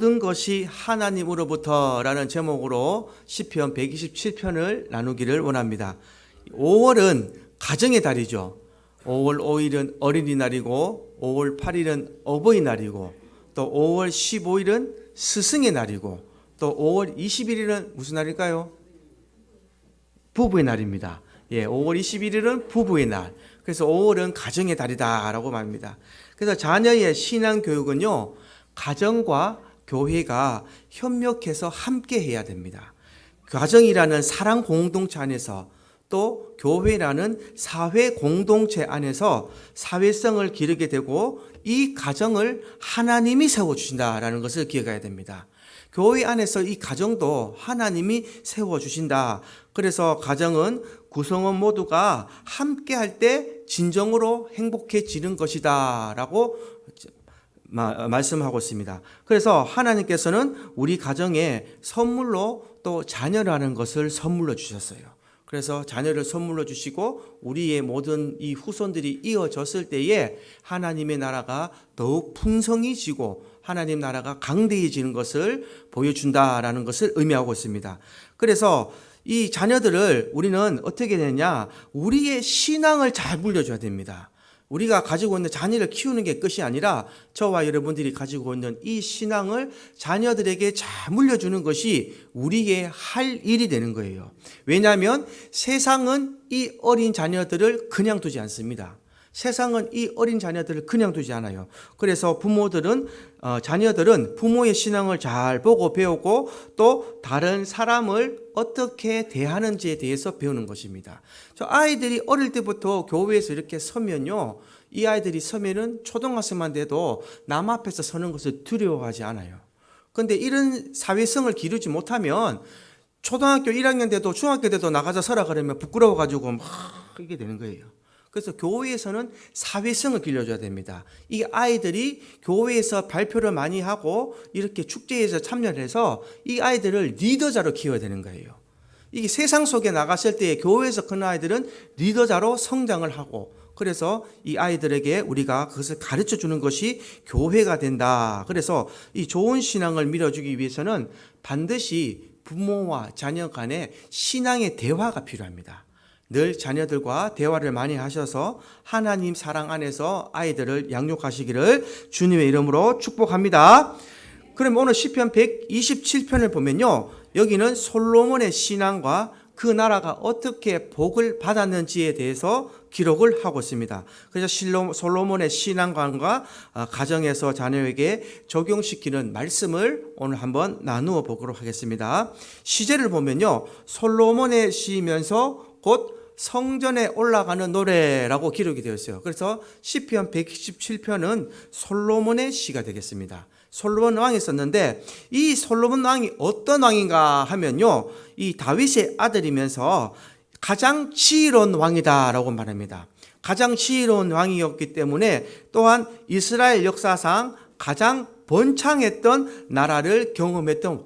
모든 것이 하나님으로부터라는 제목으로 시편 127편을 나누기를 원합니다. 5월은 가정의 달이죠. 5월 5일은 어린이날이고 5월 8일은 어버이날이고 또 5월 15일은 스승의 날이고 또 5월 21일은 무슨 날일까요? 부부의 날입니다. 5월 21일은 부부의 날. 그래서 5월은 가정의 달이다라고 말합니다. 그래서 자녀의 신앙 교육은요, 가정과 교회가 협력해서 함께 해야 됩니다. 가정이라는 사랑 공동체 안에서 또 교회라는 사회 공동체 안에서 사회성을 기르게 되고 이 가정을 하나님이 세워주신다라는 것을 기억해야 됩니다. 교회 안에서 이 가정도 하나님이 세워주신다. 그래서 가정은 구성원 모두가 함께 할 때 진정으로 행복해지는 것이다 라고 말씀하고 있습니다. 그래서 하나님께서는 우리 가정에 선물로 또 자녀라는 것을 선물로 주셨어요. 그래서 자녀를 선물로 주시고 우리의 모든 이 후손들이 이어졌을 때에 하나님의 나라가 더욱 풍성해지고 하나님 나라가 강대해지는 것을 보여준다라는 것을 의미하고 있습니다. 그래서 이 자녀들을 우리는 어떻게 되느냐, 우리의 신앙을 잘 물려줘야 됩니다. 우리가 가지고 있는 자녀를 키우는 게 끝이 아니라 저와 여러분들이 가지고 있는 이 신앙을 자녀들에게 잘 물려주는 것이 우리의 할 일이 되는 거예요. 왜냐하면 세상은 이 어린 자녀들을 그냥 두지 않습니다. 세상은 이 어린 자녀들을 그냥 두지 않아요. 그래서 자녀들은 부모의 신앙을 잘 보고 배우고 또 다른 사람을 어떻게 대하는지에 대해서 배우는 것입니다. 저 아이들이 어릴 때부터 교회에서 이렇게 서면요, 이 아이들이 서면은 초등학생만 돼도 남 앞에서 서는 것을 두려워하지 않아요. 그런데 이런 사회성을 기르지 못하면 초등학교 1학년 돼도 중학교 돼도 나가서 서라 그러면 부끄러워가지고 막 이게 되는 거예요. 그래서 교회에서는 사회성을 길러줘야 됩니다. 이 아이들이 교회에서 발표를 많이 하고 이렇게 축제에서 참여를 해서 이 아이들을 리더자로 키워야 되는 거예요. 이게 세상 속에 나갔을 때 교회에서 큰 아이들은 리더자로 성장을 하고, 그래서 이 아이들에게 우리가 그것을 가르쳐 주는 것이 교회가 된다. 그래서 이 좋은 신앙을 밀어주기 위해서는 반드시 부모와 자녀 간의 신앙의 대화가 필요합니다. 늘 자녀들과 대화를 많이 하셔서 하나님 사랑 안에서 아이들을 양육하시기를 주님의 이름으로 축복합니다. 그럼 오늘 시편 127편을 보면요, 여기는 솔로몬의 신앙과 그 나라가 어떻게 복을 받았는지에 대해서 기록을 하고 있습니다. 그래서 솔로몬의 신앙관과 가정에서 자녀에게 적용시키는 말씀을 오늘 한번 나누어 보도록 하겠습니다. 시제를 보면요, 솔로몬의 시면서 곧 성전에 올라가는 노래라고 기록이 되어 있어요. 그래서 시편 127편은 솔로몬의 시가 되겠습니다. 솔로몬 왕이 썼는데 이 솔로몬 왕이 어떤 왕인가 하면요, 이 다윗의 아들이면서 가장 지혜로운 왕이다라고 말합니다. 가장 지혜로운 왕이었기 때문에 또한 이스라엘 역사상 가장 번창했던 나라를 경험했던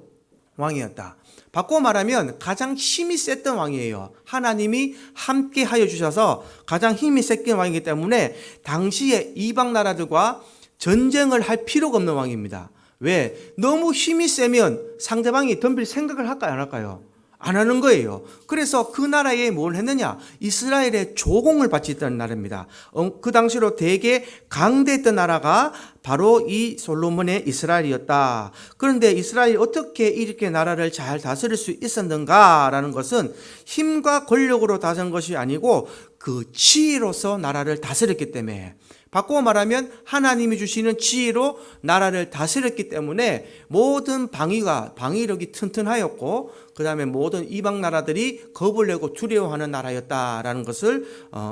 왕이었다. 바꿔 말하면 가장 힘이 셌던 왕이에요. 하나님이 함께 하여 주셔서 가장 힘이 셌던 왕이기 때문에 당시에 이방 나라들과 전쟁을 할 필요가 없는 왕입니다. 왜? 너무 힘이 세면 상대방이 덤빌 생각을 할까요, 안 할까요? 안 하는 거예요. 그래서 그 나라에 뭘 했느냐? 이스라엘의 조공을 받지 있던 나라입니다. 그 당시로 되게 강대했던 나라가 바로 이 솔로몬의 이스라엘이었다. 그런데 이스라엘이 어떻게 이렇게 나라를 잘 다스릴 수 있었는가라는 것은 힘과 권력으로 다스린 것이 아니고 그 지혜로서 나라를 다스렸기 때문에, 바꾸어 말하면 하나님이 주시는 지혜로 나라를 다스렸기 때문에 모든 방위력이 튼튼하였고, 그 다음에 모든 이방 나라들이 겁을 내고 두려워하는 나라였다라는 것을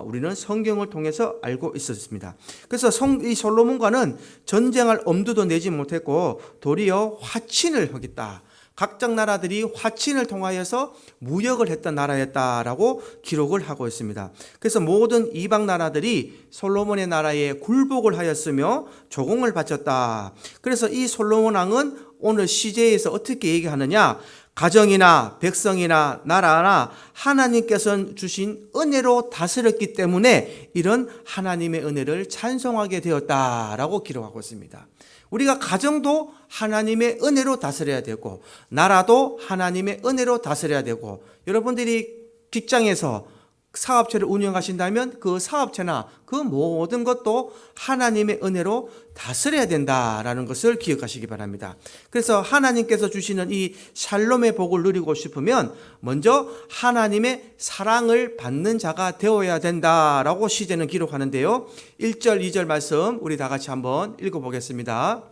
우리는 성경을 통해서 알고 있었습니다. 그래서 이 솔로몬과는 전쟁할 엄두도 내지 못했고 도리어 화친을 하겠다. 각각 나라들이 화친을 통하여서 무역을 했던 나라였다라고 기록을 하고 있습니다. 그래서 모든 이방 나라들이 솔로몬의 나라에 굴복을 하였으며 조공을 바쳤다. 그래서 이 솔로몬 왕은 오늘 시제에서 어떻게 얘기하느냐? 가정이나 백성이나 나라나 하나님께서 주신 은혜로 다스렸기 때문에 이런 하나님의 은혜를 찬송하게 되었다라고 기록하고 있습니다. 우리가 가정도 하나님의 은혜로 다스려야 되고 나라도 하나님의 은혜로 다스려야 되고 여러분들이 직장에서 사업체를 운영하신다면 그 사업체나 그 모든 것도 하나님의 은혜로 다스려야 된다라는 것을 기억하시기 바랍니다. 그래서 하나님께서 주시는 이 샬롬의 복을 누리고 싶으면 먼저 하나님의 사랑을 받는 자가 되어야 된다라고 시제는 기록하는데요. 1절, 2절 말씀 우리 다 같이 한번 읽어보겠습니다.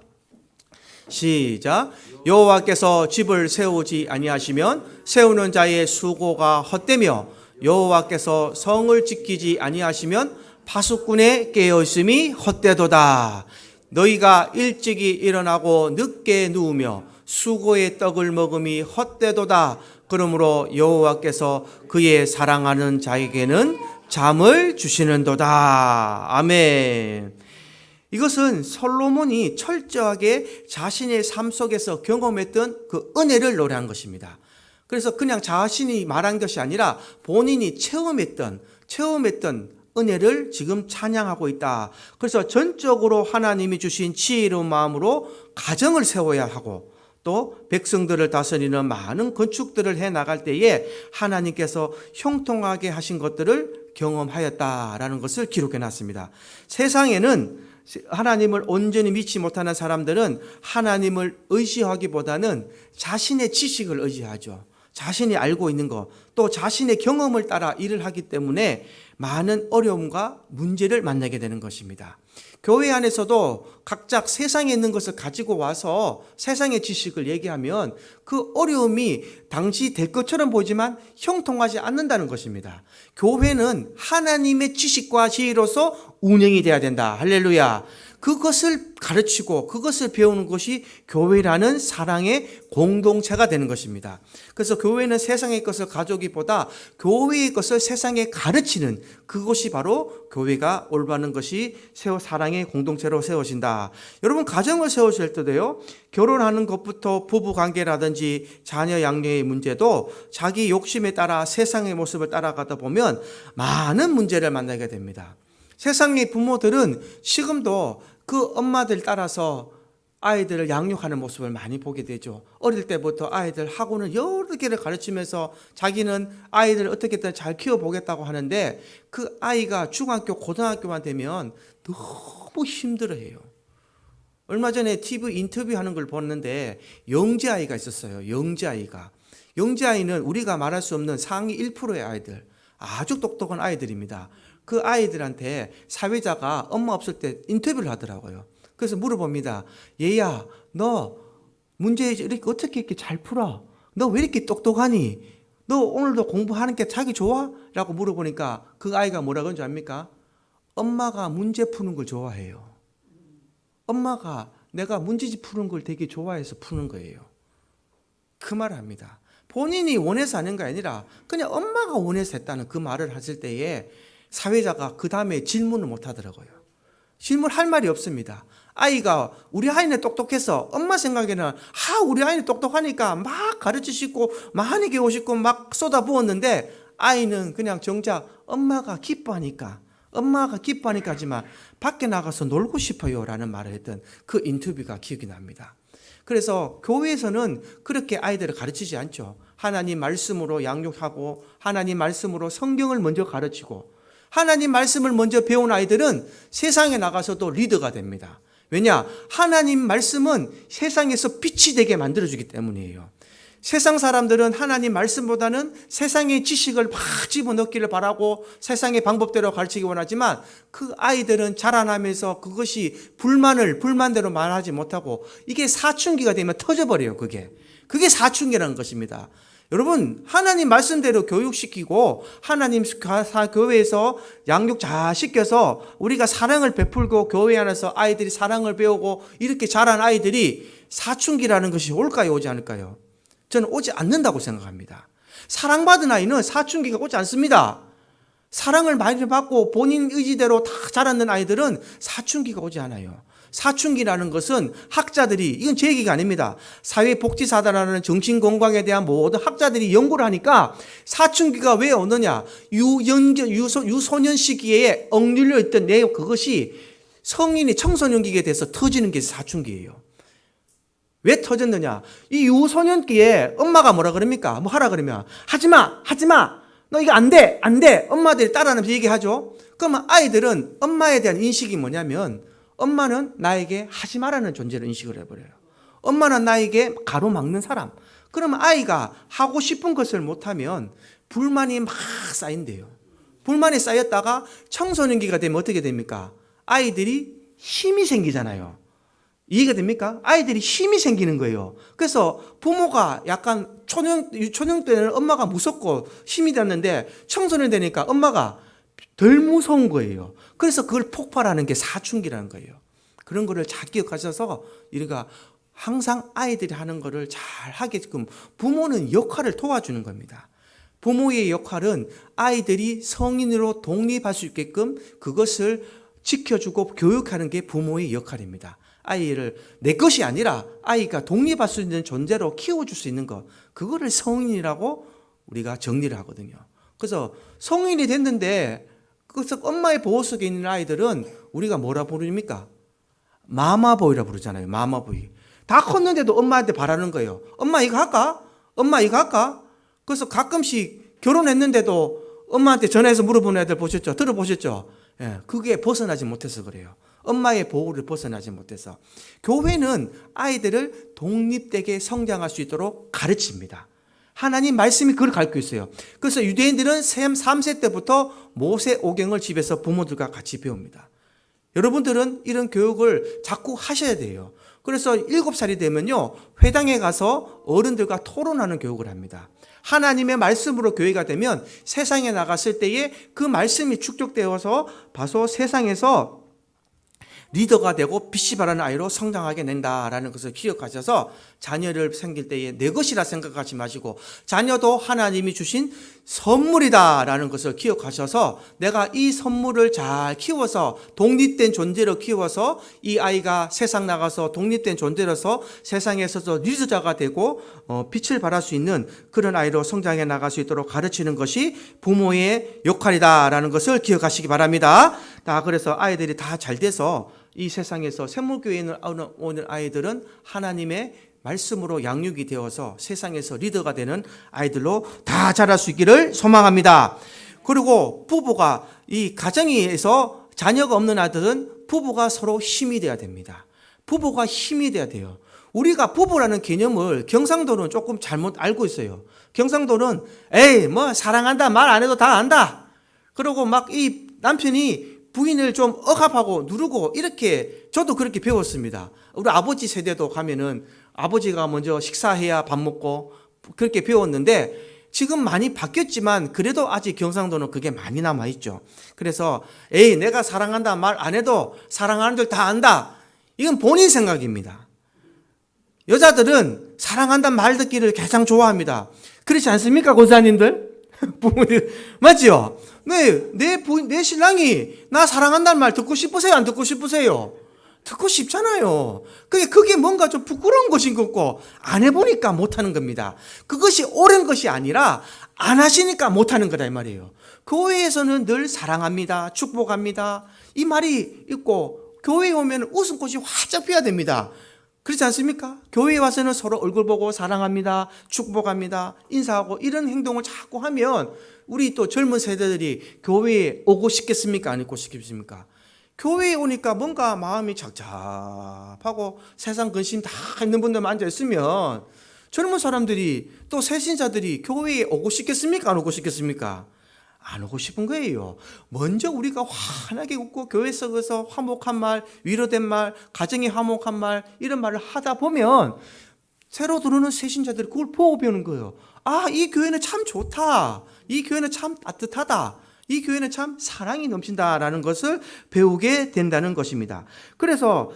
시작. 여호와께서 집을 세우지 아니하시면 세우는 자의 수고가 헛되며 여호와께서 성을 지키지 아니하시면 파수꾼의 깨어있음이 헛되도다. 너희가 일찍이 일어나고 늦게 누우며 수고의 떡을 먹음이 헛되도다. 그러므로 여호와께서 그의 사랑하는 자에게는 잠을 주시는도다. 아멘. 이것은 솔로몬이 철저하게 자신의 삶 속에서 경험했던 그 은혜를 노래한 것입니다. 그래서 그냥 자신이 말한 것이 아니라 본인이 체험했던 은혜를 지금 찬양하고 있다. 그래서 전적으로 하나님이 주신 지혜로운 마음으로 가정을 세워야 하고 또 백성들을 다스리는 많은 건축들을 해 나갈 때에 하나님께서 형통하게 하신 것들을 경험하였다라는 것을 기록해 놨습니다. 세상에는 하나님을 온전히 믿지 못하는 사람들은 하나님을 의지하기보다는 자신의 지식을 의지하죠. 자신이 알고 있는 것, 또 자신의 경험을 따라 일을 하기 때문에 많은 어려움과 문제를 만나게 되는 것입니다. 교회 안에서도 각자 세상에 있는 것을 가지고 와서 세상의 지식을 얘기하면 그 어려움이 당시 될 것처럼 보이지만 형통하지 않는다는 것입니다. 교회는 하나님의 지식과 지혜로서 운영이 돼야 된다. 할렐루야. 그것을 가르치고 그것을 배우는 것이 교회라는 사랑의 공동체가 되는 것입니다. 그래서 교회는 세상의 것을 가져오기보다 교회의 것을 세상에 가르치는 그것이 바로 교회가 올바른 것이 사랑의 공동체로 세워진다. 여러분 가정을 세우실 때도요. 결혼하는 것부터 부부관계라든지 자녀 양육의 문제도 자기 욕심에 따라 세상의 모습을 따라가다 보면 많은 문제를 만나게 됩니다. 세상의 부모들은 지금도 그 엄마들 따라서 아이들을 양육하는 모습을 많이 보게 되죠. 어릴 때부터 아이들 학원을 여러 개를 가르치면서 자기는 아이들을 어떻게든 잘 키워보겠다고 하는데 그 아이가 중학교, 고등학교만 되면 너무 힘들어해요. 얼마 전에 TV 인터뷰하는 걸 봤는데 영재아이가 있었어요. 영재아이는 우리가 말할 수 없는 상위 1%의 아이들, 아주 똑똑한 아이들입니다. 그 아이들한테 사회자가 엄마 없을 때 인터뷰를 하더라고요. 그래서 물어봅니다. 얘야, 너 문제 이렇게 어떻게 이렇게 잘 풀어? 너 왜 이렇게 똑똑하니? 너 오늘도 공부하는 게 자기 좋아? 라고 물어보니까 그 아이가 뭐라 그런지 압니까? 엄마가 문제 푸는 걸 좋아해요. 엄마가 내가 문제집 푸는 걸 되게 좋아해서 푸는 거예요. 그 말을 합니다. 본인이 원해서 하는 게 아니라 그냥 엄마가 원해서 했다는 그 말을 하실 때에 사회자가 그 다음에 질문을 못 하더라고요. 질문할 말이 없습니다. 아이가 우리 아이는 똑똑해서 엄마 생각에는 우리 아이는 똑똑하니까 막 가르치시고 많이 배우시고 막 쏟아부었는데 아이는 그냥 정작 엄마가 기뻐하니까 하지만 밖에 나가서 놀고 싶어요 라는 말을 했던 그 인터뷰가 기억이 납니다. 그래서 교회에서는 그렇게 아이들을 가르치지 않죠. 하나님 말씀으로 양육하고 하나님 말씀으로 성경을 먼저 가르치고 하나님 말씀을 먼저 배운 아이들은 세상에 나가서도 리더가 됩니다. 왜냐? 하나님 말씀은 세상에서 빛이 되게 만들어주기 때문이에요. 세상 사람들은 하나님 말씀보다는 세상의 지식을 막 집어넣기를 바라고 세상의 방법대로 가르치기 원하지만 그 아이들은 자라나면서 그것이 불만대로 말하지 못하고 이게 사춘기가 되면 터져버려요. 그게 사춘기라는 것입니다. 여러분 하나님 말씀대로 교육시키고 하나님 교회에서 양육 잘 시켜서 우리가 사랑을 베풀고 교회 안에서 아이들이 사랑을 배우고 이렇게 자란 아이들이 사춘기라는 것이 올까요 오지 않을까요? 저는 오지 않는다고 생각합니다. 사랑받은 아이는 사춘기가 오지 않습니다. 사랑을 많이 받고 본인 의지대로 다 자라는 아이들은 사춘기가 오지 않아요. 사춘기라는 것은 학자들이, 이건 제 얘기가 아닙니다. 사회복지사다라는 정신건강에 대한 모든 학자들이 연구를 하니까 사춘기가 왜 오느냐. 유소년 시기에 억눌려 있던 내용, 그것이 성인이 청소년기에 대해서 터지는 게 사춘기예요. 왜 터졌느냐? 이 유소년기에 엄마가 뭐라 그럽니까? 뭐 하라 그러면 하지 마. 너 이거 안 돼. 엄마들이 따라하면서 얘기하죠. 그러면 아이들은 엄마에 대한 인식이 뭐냐면 엄마는 나에게 하지 말라는 존재로 인식을 해버려요. 엄마는 나에게 가로막는 사람. 그러면 아이가 하고 싶은 것을 못하면 불만이 막 쌓인대요. 불만이 쌓였다가 청소년기가 되면 어떻게 됩니까? 아이들이 힘이 생기잖아요. 이해가 됩니까? 아이들이 힘이 생기는 거예요. 그래서 부모가 약간 초년 때는 엄마가 무섭고 힘이 됐는데 청소년 되니까 엄마가 덜 무서운 거예요. 그래서 그걸 폭발하는 게 사춘기라는 거예요. 그런 거를 잘 기억하셔서 우리가 항상 아이들이 하는 거를 잘 하게끔 부모는 역할을 도와주는 겁니다. 부모의 역할은 아이들이 성인으로 독립할 수 있게끔 그것을 지켜주고 교육하는 게 부모의 역할입니다. 아이를 내 것이 아니라 아이가 독립할 수 있는 존재로 키워줄 수 있는 것, 그거를 성인이라고 우리가 정리를 하거든요. 그래서 성인이 됐는데 그래서 엄마의 보호 속에 있는 아이들은 우리가 뭐라 부릅니까? 마마보이라 부르잖아요. 마마보이. 다 컸는데도 엄마한테 바라는 거예요. 엄마 이거 할까? 그래서 가끔씩 결혼했는데도 엄마한테 전화해서 물어보는 애들 보셨죠? 들어보셨죠? 예, 그게 벗어나지 못해서 그래요. 엄마의 보호를 벗어나지 못해서. 교회는 아이들을 독립되게 성장할 수 있도록 가르칩니다. 하나님 말씀이 그걸 가르치고 있어요. 그래서 유대인들은 3세 때부터 모세오경을 집에서 부모들과 같이 배웁니다. 여러분들은 이런 교육을 자꾸 하셔야 돼요. 그래서 7살이 되면요, 회당에 가서 어른들과 토론하는 교육을 합니다. 하나님의 말씀으로 교회가 되면 세상에 나갔을 때에 그 말씀이 축적되어서 봐서 세상에서 리더가 되고 빛이 바라는 아이로 성장하게 된다라는 것을 기억하셔서 자녀를 생길 때에 내 것이라 생각하지 마시고 자녀도 하나님이 주신 선물이다라는 것을 기억하셔서 내가 이 선물을 잘 키워서 독립된 존재로 키워서 이 아이가 세상 나가서 독립된 존재로서 세상에서도 리더자가 되고 빛을 발할 수 있는 그런 아이로 성장해 나갈 수 있도록 가르치는 것이 부모의 역할이다라는 것을 기억하시기 바랍니다. 그래서 아이들이 다 잘 돼서 이 세상에서 샘물교회에 오는 아이들은 하나님의 말씀으로 양육이 되어서 세상에서 리더가 되는 아이들로 다 자랄 수 있기를 소망합니다. 그리고 부부가 이 가정에서 자녀가 없는 아들은 부부가 서로 힘이 돼야 됩니다. 부부가 힘이 돼야 돼요. 우리가 부부라는 개념을 경상도는 조금 잘못 알고 있어요. 경상도는 에이 뭐 사랑한다 말 안 해도 다 안다. 그리고 막 이 남편이 부인을 좀 억압하고 누르고 이렇게 저도 그렇게 배웠습니다. 우리 아버지 세대도 가면은 아버지가 먼저 식사해야 밥 먹고 그렇게 배웠는데 지금 많이 바뀌었지만 그래도 아직 경상도는 그게 많이 남아있죠. 그래서 에이 내가 사랑한다 말 안 해도 사랑하는 줄 다 안다. 이건 본인 생각입니다. 여자들은 사랑한다 말 듣기를 가장 좋아합니다. 그렇지 않습니까 고사님들? 부모님 맞지요? 내 신랑이 나 사랑한다는 말 듣고 싶으세요? 안 듣고 싶으세요? 듣고 싶잖아요. 그게 뭔가 좀 부끄러운 것인 것 같고 안 해보니까 못하는 겁니다. 그것이 옳은 것이 아니라 안 하시니까 못하는 거다 이 말이에요. 교회에서는 늘 사랑합니다. 축복합니다. 이 말이 있고 교회에 오면 웃음꽃이 활짝 피어야 됩니다. 그렇지 않습니까? 교회에 와서는 서로 얼굴 보고 사랑합니다. 축복합니다. 인사하고 이런 행동을 자꾸 하면 우리 또 젊은 세대들이 교회에 오고 싶겠습니까? 안 오고 싶겠습니까? 교회에 오니까 뭔가 마음이 착잡하고 세상 근심 다 있는 분들만 앉아있으면 젊은 사람들이 또 새신자들이 교회에 오고 싶겠습니까? 안 오고 싶겠습니까? 안 오고 싶은 거예요. 먼저 우리가 환하게 웃고 교회 속에서 화목한 말, 위로된 말, 가정의 화목한 말 이런 말을 하다 보면 새로 들어오는 새신자들이 그걸 보고 배우는 거예요. 아, 이 교회는 참 좋다. 이 교회는 참 따뜻하다. 이 교회는 참 사랑이 넘친다라는 것을 배우게 된다는 것입니다. 그래서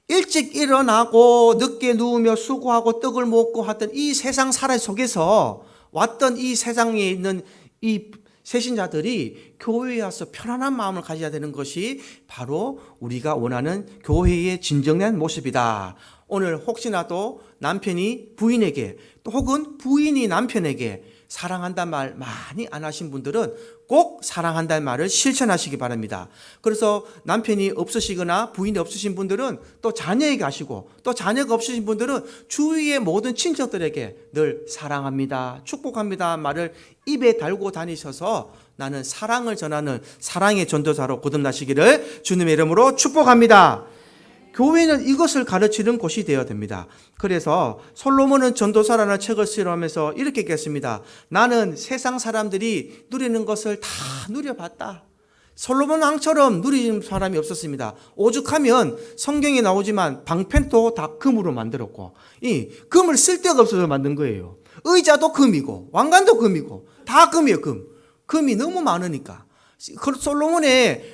일찍 일어나고 늦게 누우며 수고하고 떡을 먹고 하던 이 세상 살아 속에서 왔던 이 세상에 있는 이 새신자들이 교회에 와서 편안한 마음을 가져야 되는 것이 바로 우리가 원하는 교회의 진정된 모습이다. 오늘 혹시나도 남편이 부인에게 또 혹은 부인이 남편에게 사랑한다는 말 많이 안 하신 분들은 꼭 사랑한다는 말을 실천하시기 바랍니다. 그래서 남편이 없으시거나 부인이 없으신 분들은 또 자녀에게 하시고 또 자녀가 없으신 분들은 주위의 모든 친척들에게 늘 사랑합니다, 축복합니다 말을 입에 달고 다니셔서 나는 사랑을 전하는 사랑의 전도자로 거듭나시기를 주님의 이름으로 축복합니다. 교회는 이것을 가르치는 곳이 되어야 됩니다. 그래서 솔로몬은 전도서라는 책을 쓰면서 이렇게 얘기했습니다. 나는 세상 사람들이 누리는 것을 다 누려봤다. 솔로몬 왕처럼 누리는 사람이 없었습니다. 오죽하면 성경에 나오지만 방편도 다 금으로 만들었고 이 금을 쓸 데가 없어서 만든 거예요. 의자도 금이고 왕관도 금이고 다 금이에요. 금이 너무 많으니까. 솔로몬의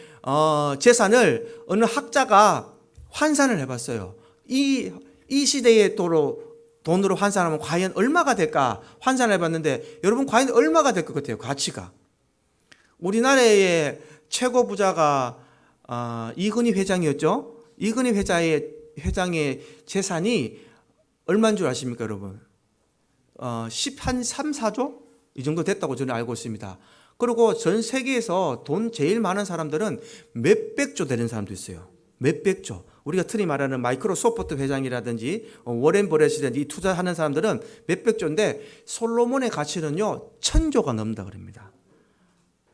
재산을 어느 학자가 환산을 해봤어요. 이 시대의 돈으로 환산하면 과연 얼마가 될까 환산을 해봤는데 여러분 과연 얼마가 될 것 같아요? 가치가. 우리나라의 최고 부자가 이건희 회장이었죠. 이건희 회장의 재산이 얼마인 줄 아십니까 여러분? 3, 4조? 이 정도 됐다고 저는 알고 있습니다. 그리고 전 세계에서 돈 제일 많은 사람들은 몇백조 되는 사람도 있어요. 몇백조. 우리가 흔히 말하는 마이크로소프트 회장이라든지 워렌 버핏이라든지 이 투자하는 사람들은 몇백조인데 솔로몬의 가치는요 1000조가 넘는다 그럽니다.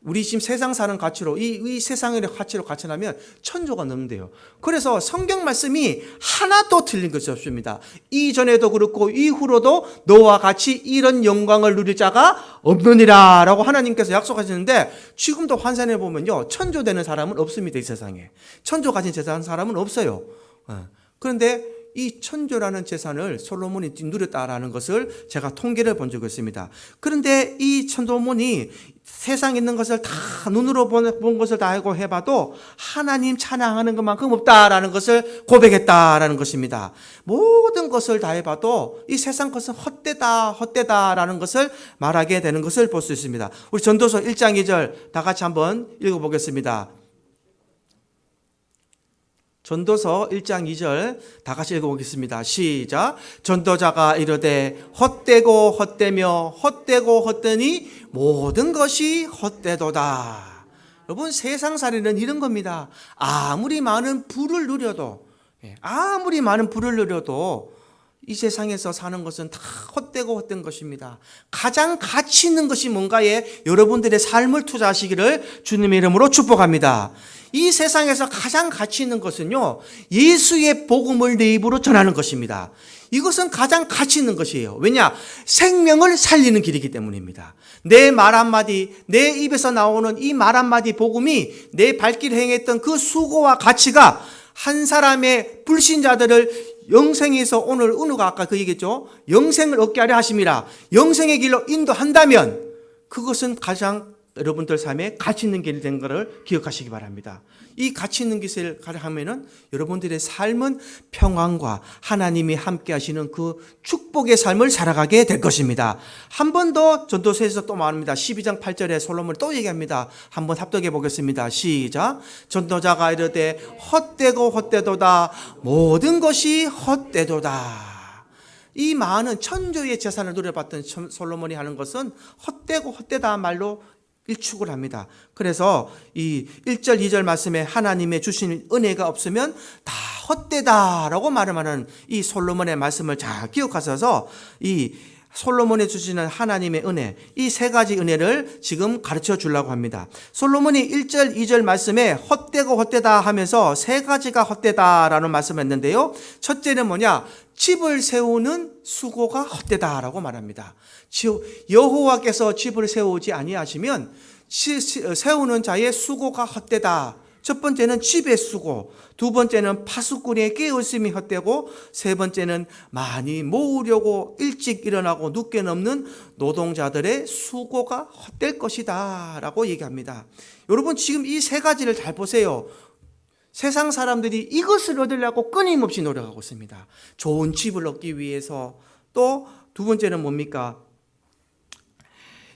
우리 지금 세상 사는 가치로 이 세상의 가치로 가치하면 1000조가 넘는데요. 그래서 성경 말씀이 하나도 틀린 것이 없습니다. 이전에도 그렇고 이후로도 너와 같이 이런 영광을 누릴 자가 없느니라 라고 하나님께서 약속하시는데 지금도 환산해 보면요 1000조 되는 사람은 없습니다. 이 세상에 1000조 가진 재산 사람은 없어요. 그런데 이 1000조라는 재산을 솔로몬이 누렸다라는 것을 제가 통계를 본 적이 있습니다. 그런데 이 솔로몬이 세상에 있는 것을 다 눈으로 본 것을 다 알고 해봐도 하나님 찬양하는 것만큼 없다라는 것을 고백했다라는 것입니다. 모든 것을 다 해봐도 이 세상 것은 헛되다라는 것을 말하게 되는 것을 볼 수 있습니다. 우리 전도서 1장 2절 다 같이 한번 읽어보겠습니다. 전도서 1장 2절 다 같이 읽어보겠습니다. 시작. 전도자가 이르되 헛되고 헛되며 헛되고 헛되니 모든 것이 헛되도다. 여러분 세상살이는 이런 겁니다. 아무리 많은 부를 누려도 이 세상에서 사는 것은 다 헛되고 헛된 것입니다. 가장 가치 있는 것이 뭔가에 여러분들의 삶을 투자하시기를 주님의 이름으로 축복합니다. 이 세상에서 가장 가치 있는 것은요 예수의 복음을 내 입으로 전하는 것입니다. 이것은 가장 가치 있는 것이에요. 왜냐? 생명을 살리는 길이기 때문입니다. 내 말 한마디, 내 입에서 나오는 이 말 한마디 복음이 내 발길 행했던 그 수고와 가치가 한 사람의 불신자들을 영생에서 오늘 은우가 아까 그 얘기했죠. 영생을 얻게 하려 하심이라. 영생의 길로 인도한다면 그것은 가장 여러분들 삶에 가치 있는 길이 된 것을 기억하시기 바랍니다. 이 가치 있는 길을 가려하면은 여러분들의 삶은 평안과 하나님이 함께 하시는 그 축복의 삶을 살아가게 될 것입니다. 한 번 더 전도서에서 또 말합니다. 12장 8절에 솔로몬이 또 얘기합니다. 한번 합독해 보겠습니다. 시작. 전도자가 이르되 헛되고 헛되도다. 모든 것이 헛되도다. 이 많은 1000조의 재산을 누려봤던 솔로몬이 하는 것은 헛되고 헛되다 말로 일축을 합니다. 그래서 이 1절 2절 말씀에 하나님의 주신 은혜가 없으면 다 헛되다라고 말하는 이 솔로몬의 말씀을 잘 기억하셔서 이 솔로몬이 주시는 하나님의 은혜, 이 세 가지 은혜를 지금 가르쳐 주려고 합니다. 솔로몬이 1절 2절 말씀에 헛되고 헛되다 하면서 세 가지가 헛되다라는 말씀을 했는데요. 첫째는 뭐냐? 집을 세우는 수고가 헛되다라고 말합니다. 여호와께서 집을 세우지 아니하시면 세우는 자의 수고가 헛되다. 첫 번째는 집의 수고, 두 번째는 파수꾼의 깨어있음이 헛되고, 세 번째는 많이 모으려고 일찍 일어나고 늦게 넘는 노동자들의 수고가 헛될 것이다 라고 얘기합니다. 여러분 지금 이 세 가지를 잘 보세요. 세상 사람들이 이것을 얻으려고 끊임없이 노력하고 있습니다. 좋은 집을 얻기 위해서. 또 두 번째는 뭡니까?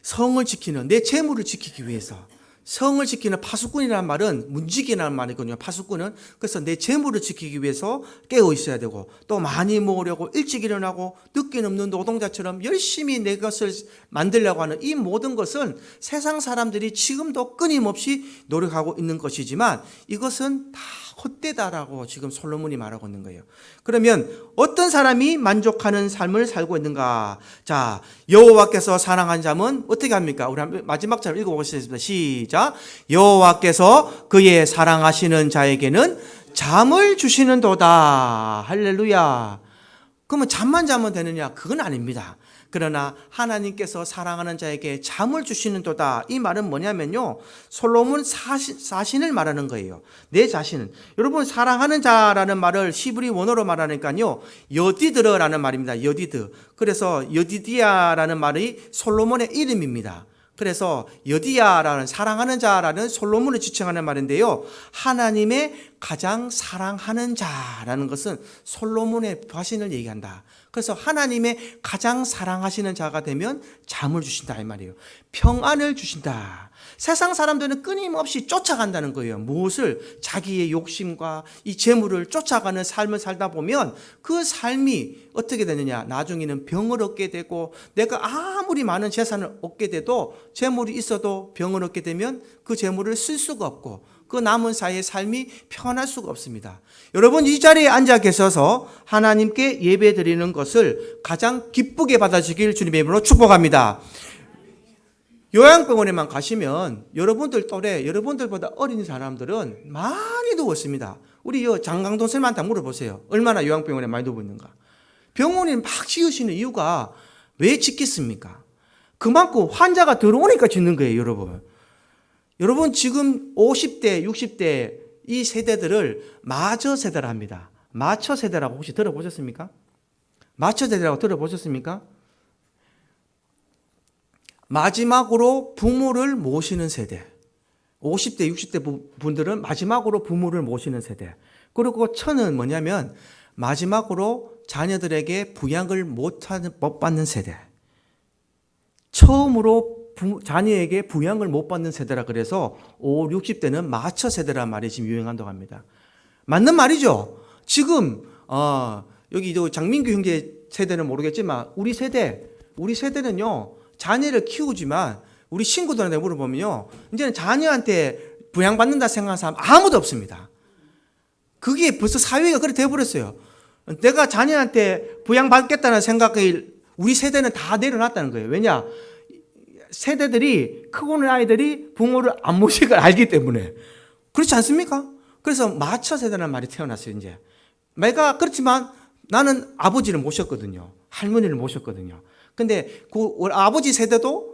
성을 지키는, 내 재물을 지키기 위해서. 성을 지키는 파수꾼이라는 말은 문지기라는 말이거든요. 파수꾼은. 그래서 내 재물을 지키기 위해서 깨어 있어야 되고, 또 많이 모으려고 일찍 일어나고 늦게 눕는 노동자처럼 열심히 내 것을 만들려고 하는 이 모든 것은 세상 사람들이 지금도 끊임없이 노력하고 있는 것이지만 이것은 다 헛되다라고 지금 솔로몬이 말하고 있는 거예요. 그러면 어떤 사람이 만족하는 삶을 살고 있는가? 자, 여호와께서 사랑한 자는 어떻게 합니까? 우리 한번 마지막 절 읽어보겠습니다. 시작. 여호와께서 그의 사랑하시는 자에게는 잠을 주시는도다. 할렐루야. 그러면 잠만 자면 되느냐? 그건 아닙니다. 그러나 하나님께서 사랑하는 자에게 잠을 주시는도다. 이 말은 뭐냐면요, 솔로몬 자신을 말하는 거예요. 내 자신은. 여러분, 사랑하는 자라는 말을 히브리 원어로 말하니까요, 여디드라는 말입니다. 여디드. 그래서 여디디아라는 말이 솔로몬의 이름입니다. 그래서 여디야라는 사랑하는 자라는 솔로몬을 지칭하는 말인데요, 하나님의 가장 사랑하는 자라는 것은 솔로몬의 자신을 얘기한다. 그래서 하나님의 가장 사랑하시는 자가 되면 잠을 주신다 이 말이에요. 평안을 주신다. 세상 사람들은 끊임없이 쫓아간다는 거예요. 무엇을? 자기의 욕심과 이 재물을 쫓아가는 삶을 살다 보면 그 삶이 어떻게 되느냐? 나중에는 병을 얻게 되고, 내가 아무리 많은 재산을 얻게 돼도 재물이 있어도 병을 얻게 되면 그 재물을 쓸 수가 없고 그 남은 사이의 삶이 평안할 수가 없습니다. 여러분, 이 자리에 앉아 계셔서 하나님께 예배 드리는 것을 가장 기쁘게 받아주길 주님의 이름으로 축복합니다. 요양병원에만 가시면 여러분들 또래, 여러분들보다 어린 사람들은 많이 누웠습니다. 우리 장강동 선생님한테 물어보세요. 얼마나 요양병원에 많이 누워 있는가. 병원이 막 지으시는 이유가 왜 짓겠습니까? 그만큼 환자가 들어오니까 짓는 거예요, 여러분. 여러분, 지금 50대, 60대 이 세대들을 마처 세대라 합니다. 마처 세대라고 혹시 들어보셨습니까? 마처 세대라고 들어보셨습니까? 마지막으로 부모를 모시는 세대. 50대, 60대 분들은 마지막으로 부모를 모시는 세대. 그리고 처는 뭐냐면 마지막으로 자녀들에게 부양을 못 받는 세대. 처음으로 자녀에게 부양을 못 받는 세대라 그래서 5, 60대는 마처 세대란 말이 지금 유행한다고 합니다. 맞는 말이죠. 지금 여기 장민규 형제 세대는 모르겠지만 우리 세대는요, 자녀를 키우지만 우리 친구들한테 물어보면요, 이제는 자녀한테 부양받는다 생각하는 사람 아무도 없습니다. 그게 벌써 사회가 그렇게 돼버렸어요. 내가 자녀한테 부양받겠다는 생각이 우리 세대는 다 내려놨다는 거예요. 왜냐? 세대들이, 크고 는 아이들이 부모를 안 모실 걸 알기 때문에. 그렇지 않습니까? 그래서 마처 세대라는 말이 태어났어요, 이제. 내가 그렇지만 나는 아버지를 모셨거든요. 할머니를 모셨거든요. 근데 그 아버지 세대도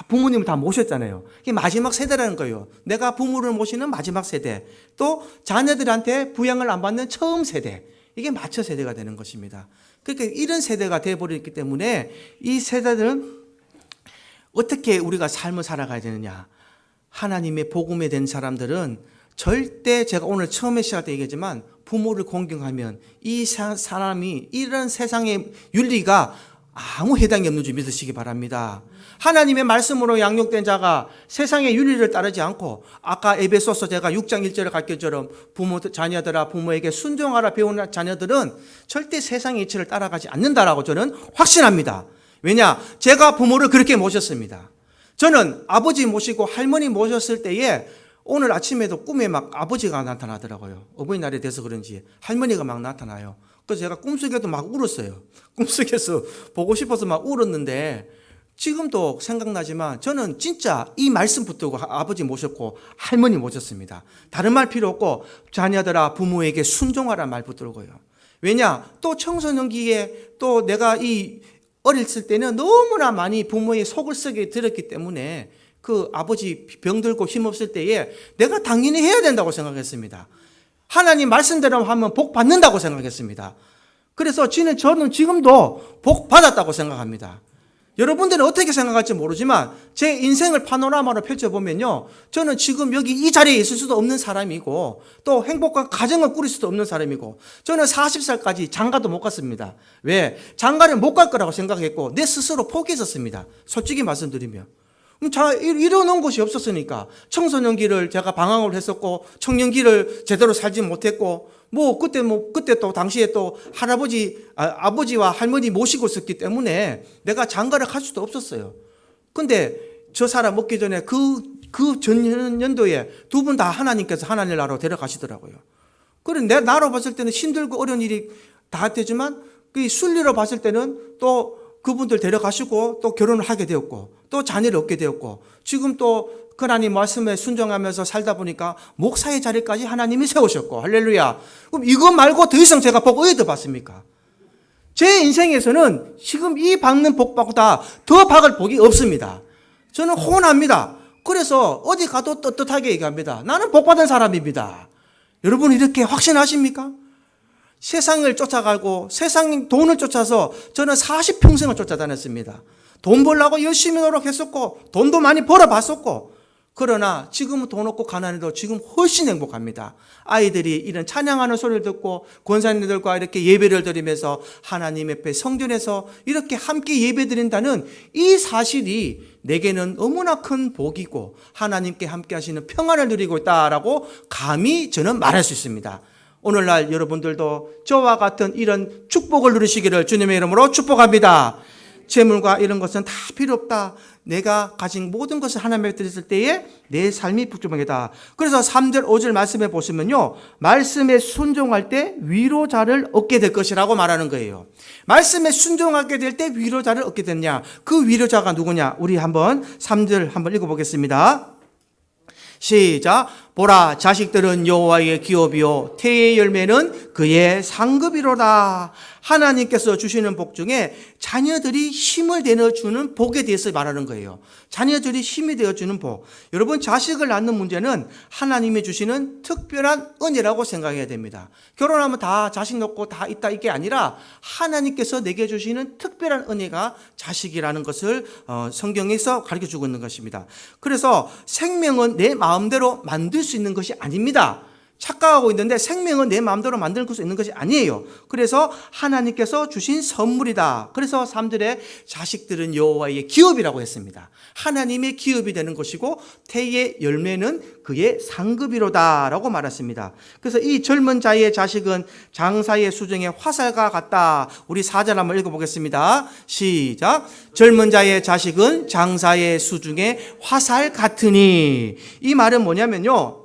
부모님을 다 모셨잖아요. 이게 마지막 세대라는 거예요. 내가 부모를 모시는 마지막 세대. 또 자녀들한테 부양을 안 받는 처음 세대. 이게 마처 세대가 되는 것입니다. 그러니까 이런 세대가 되어버렸기 때문에 이 세대들은 어떻게 우리가 삶을 살아가야 되느냐. 하나님의 복음에 된 사람들은 절대, 제가 오늘 처음에 시작할 때 얘기했지만, 부모를 공경하면 이 사람이 이런 세상의 윤리가 아무 해당이 없는 줄 믿으시기 바랍니다. 하나님의 말씀으로 양육된 자가 세상의 윤리를 따르지 않고, 아까 에베소서 제가 6장 1절에 가르쳐처럼 자녀들아 부모에게 순종하라 배운 자녀들은 절대 세상의 이치를 따라가지 않는다라고 저는 확신합니다. 왜냐? 제가 부모를 그렇게 모셨습니다. 저는 아버지 모시고 할머니 모셨을 때에 오늘 아침에도 꿈에 막 아버지가 나타나더라고요. 어버이날이 돼서 그런지 할머니가 막 나타나요. 그래서 제가 꿈속에도 막 울었어요. 꿈속에서 보고 싶어서 막 울었는데, 지금도 생각나지만 저는 진짜 이 말씀 붙들고 아버지 모셨고 할머니 모셨습니다. 다른 말 필요 없고, 자녀들아 부모에게 순종하라 말 붙들고요. 왜냐? 또 청소년기에 또 내가 어렸을 때는 너무나 많이 부모의 속을 썩게 들었기 때문에 그 아버지 병들고 힘없을 때에 내가 당연히 해야 된다고 생각했습니다. 하나님 말씀대로 하면 복 받는다고 생각했습니다. 그래서 저는 지금도 복 받았다고 생각합니다. 여러분들은 어떻게 생각할지 모르지만 제 인생을 파노라마로 펼쳐보면요, 저는 지금 여기 이 자리에 있을 수도 없는 사람이고 또 행복한 가정을 꾸릴 수도 없는 사람이고, 저는 40살까지 장가도 못 갔습니다. 왜? 장가를 못 갈 거라고 생각했고 내 스스로 포기했었습니다. 솔직히 말씀드리면. 이뤄놓은 곳이 없었으니까. 청소년기를 제가 방황을 했었고, 청년기를 제대로 살지 못했고, 그때 또 당시에 또 아버지와 할머니 모시고 있었기 때문에 내가 장가를 갈 수도 없었어요. 근데 저 사람 먹기 전에 그 전년도에 두 분 다 하나님께서 하나님 나라로 데려가시더라고요. 그래, 나로 봤을 때는 힘들고 어려운 일이 다 되지만, 그 순리로 봤을 때는 또 그분들 데려가시고 또 결혼을 하게 되었고 또 자녀를 얻게 되었고 지금 또 하나님 말씀에 순종하면서 살다 보니까 목사의 자리까지 하나님이 세우셨고 할렐루야. 그럼 이거 말고 더 이상 제가 복 어디서 받습니까? 제 인생에서는 지금 이 받는 복보다 더 받을 복이 없습니다. 저는 혼합니다. 그래서 어디 가도 떳떳하게 얘기합니다. 나는 복 받은 사람입니다. 여러분 이렇게 확신하십니까? 세상을 쫓아가고 세상 돈을 쫓아서 저는 40평생을 쫓아다녔습니다. 돈 벌려고 열심히 노력했었고 돈도 많이 벌어봤었고 그러나 지금은 돈 없고 가난해도 지금 훨씬 행복합니다. 아이들이 이런 찬양하는 소리를 듣고 권사님들과 이렇게 예배를 드리면서 하나님 앞에 성전에서 이렇게 함께 예배 드린다는 이 사실이 내게는 너무나 큰 복이고 하나님께 함께 하시는 평안을 누리고 있다라고 감히 저는 말할 수 있습니다. 오늘날 여러분들도 저와 같은 이런 축복을 누리시기를 주님의 이름으로 축복합니다. 재물과 이런 것은 다 필요 없다. 내가 가진 모든 것을 하나님께 드렸을 때에 내 삶이 풍족하다. 그래서 3절 5절 말씀에 보시면요, 말씀에 순종할 때 위로자를 얻게 될 것이라고 말하는 거예요. 말씀에 순종하게 될 때 위로자를 얻게 됐냐? 그 위로자가 누구냐? 우리 한번 3절 한번 읽어보겠습니다. 시작. 보라, 자식들은 여호와의 기업이요 태의 열매는 그의 상급이로다. 하나님께서 주시는 복 중에 자녀들이 힘을 내어주는 복에 대해서 말하는 거예요. 자녀들이 힘이 되어주는 복. 여러분, 자식을 낳는 문제는 하나님이 주시는 특별한 은혜라고 생각해야 됩니다. 결혼하면 다 자식 낳고 다 있다 이게 아니라 하나님께서 내게 주시는 특별한 은혜가 자식이라는 것을 성경에서 가르쳐주고 있는 것입니다. 그래서 생명은 내 마음대로 만들 수 있는 것이 아닙니다. 착각하고 있는데 생명은 내 마음대로 만들 수 있는 것이 아니에요. 그래서 하나님께서 주신 선물이다. 그래서 3절에 자식들은 여호와의 기업이라고 했습니다. 하나님의 기업이 되는 것이고 태의 열매는 그의 상급이로다 라고 말했습니다. 그래서 이 젊은 자의 자식은 장사의 수중에 화살과 같다. 우리 4절 한번 읽어보겠습니다. 시작. 젊은 자의 자식은 장사의 수중에 화살 같으니. 이 말은 뭐냐면요,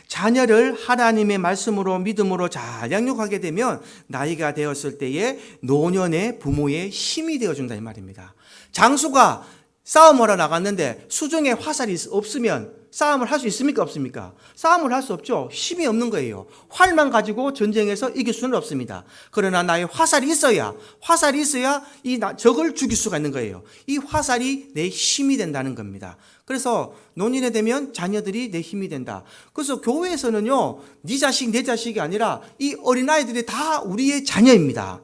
자녀를 하나님의 말씀으로 믿음으로 잘 양육하게 되면 나이가 되었을 때에 노년의 부모의 힘이 되어준다 이 말입니다. 장수가 싸움하러 나갔는데 수중에 화살이 없으면 싸움을 할 수 있습니까? 없습니까? 싸움을 할 수 없죠. 힘이 없는 거예요. 활만 가지고 전쟁에서 이길 수는 없습니다. 그러나 나의 화살이 있어야 이 적을 죽일 수가 있는 거예요. 이 화살이 내 힘이 된다는 겁니다. 그래서 노년에 되면 자녀들이 내 힘이 된다. 그래서 교회에서는요, 네 자식 내 자식이 아니라 이 어린아이들이 다 우리의 자녀입니다.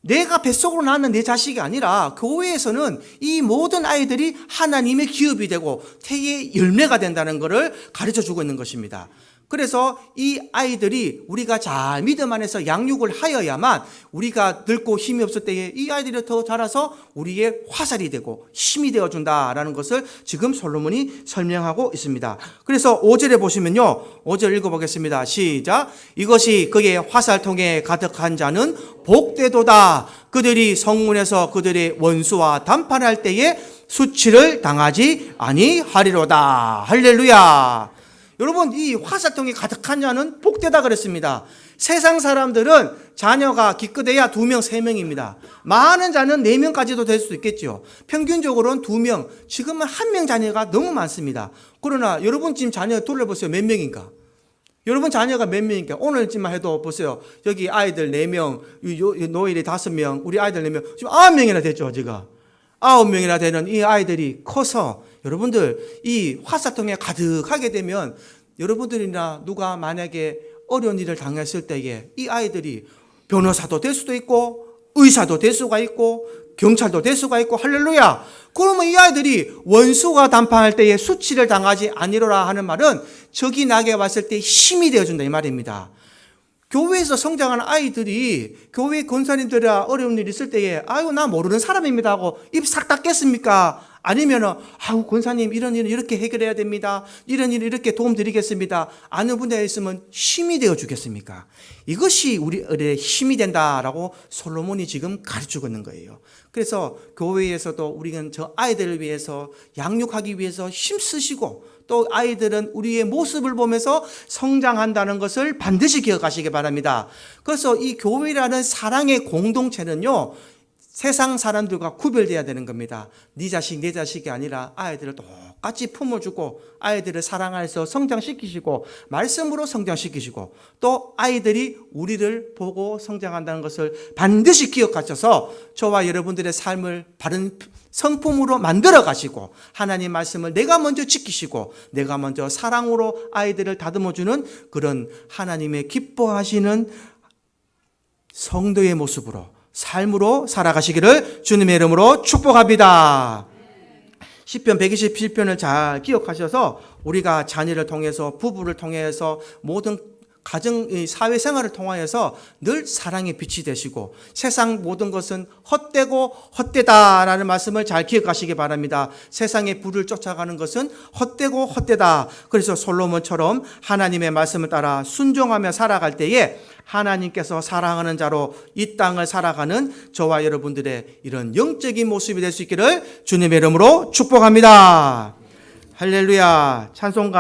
내가 뱃속으로 낳는 내 자식이 아니라 교회에서는 이 모든 아이들이 하나님의 기업이 되고 태의 열매가 된다는 것을 가르쳐주고 있는 것입니다. 그래서 이 아이들이 우리가 잘 믿음 안에서 양육을 하여야만 우리가 늙고 힘이 없을 때에 이 아이들이 더 자라서 우리의 화살이 되고 힘이 되어준다라는 것을 지금 솔로몬이 설명하고 있습니다. 그래서 5절에 보시면요, 5절 읽어보겠습니다. 시작. 이것이 그의 화살통에 가득한 자는 복되도다. 그들이 성문에서 그들의 원수와 담판할 때에 수치를 당하지 아니하리로다. 할렐루야. 여러분, 이 화살통이 가득한 자는 복되다 그랬습니다. 세상 사람들은 자녀가 기껏해야 2명, 3명입니다. 많은 자는 4명까지도 될 수 있겠죠. 평균적으로는 2명, 지금은 1명 자녀가 너무 많습니다. 그러나 여러분 지금 자녀 돌려보세요. 몇 명인가? 여러분 자녀가 몇 명인가? 오늘쯤만 해도 보세요. 여기 아이들 4명, 노일이 5명, 우리 아이들 4명, 지금 9명이나 됐죠, 제가. 9명이나 되는 이 아이들이 커서 여러분들 이 화살통에 가득하게 되면 여러분들이나 누가 만약에 어려운 일을 당했을 때에 이 아이들이 변호사도 될 수도 있고 의사도 될 수가 있고 경찰도 될 수가 있고 할렐루야. 그러면 이 아이들이 원수가 담판할 때에 수치를 당하지 아니로라 하는 말은 적이 나게 왔을 때 힘이 되어준다 이 말입니다. 교회에서 성장하는 아이들이 교회 권사님들이라 어려운 일 있을 때에 아유 나 모르는 사람입니다 하고 입 싹 닫겠습니까? 아니면은 아유 권사님 이런 일은 이렇게 해결해야 됩니다. 이런 일 이렇게 도움드리겠습니다. 아는 분야에 있으면 힘이 되어 주겠습니까? 이것이 우리의 힘이 된다라고 솔로몬이 지금 가르치고 있는 거예요. 그래서 교회에서도 우리는 저 아이들을 위해서 양육하기 위해서 힘쓰시고 또 아이들은 우리의 모습을 보면서 성장한다는 것을 반드시 기억하시기 바랍니다. 그래서 이 교회라는 사랑의 공동체는요, 세상 사람들과 구별돼야 되는 겁니다. 네 자식 내 자식이 아니라 아이들을 똑같이 품어주고 아이들을 사랑해서 성장시키시고 말씀으로 성장시키시고 또 아이들이 우리를 보고 성장한다는 것을 반드시 기억하셔서 저와 여러분들의 삶을 바른 성품으로 만들어 가시고 하나님 말씀을 내가 먼저 지키시고 내가 먼저 사랑으로 아이들을 다듬어주는 그런 하나님의 기뻐하시는 성도의 모습으로 삶으로 살아가시기를 주님의 이름으로 축복합니다. 시편 127편을 잘 기억하셔서 우리가 자녀를 통해서 부부를 통해서 모든 가정, 사회생활을 통하여서 늘 사랑의 빛이 되시고 세상 모든 것은 헛되고 헛되다라는 말씀을 잘 기억하시기 바랍니다. 세상의 불을 쫓아가는 것은 헛되고 헛되다. 그래서 솔로몬처럼 하나님의 말씀을 따라 순종하며 살아갈 때에 하나님께서 사랑하는 자로 이 땅을 살아가는 저와 여러분들의 이런 영적인 모습이 될 수 있기를 주님의 이름으로 축복합니다. 할렐루야. 찬송가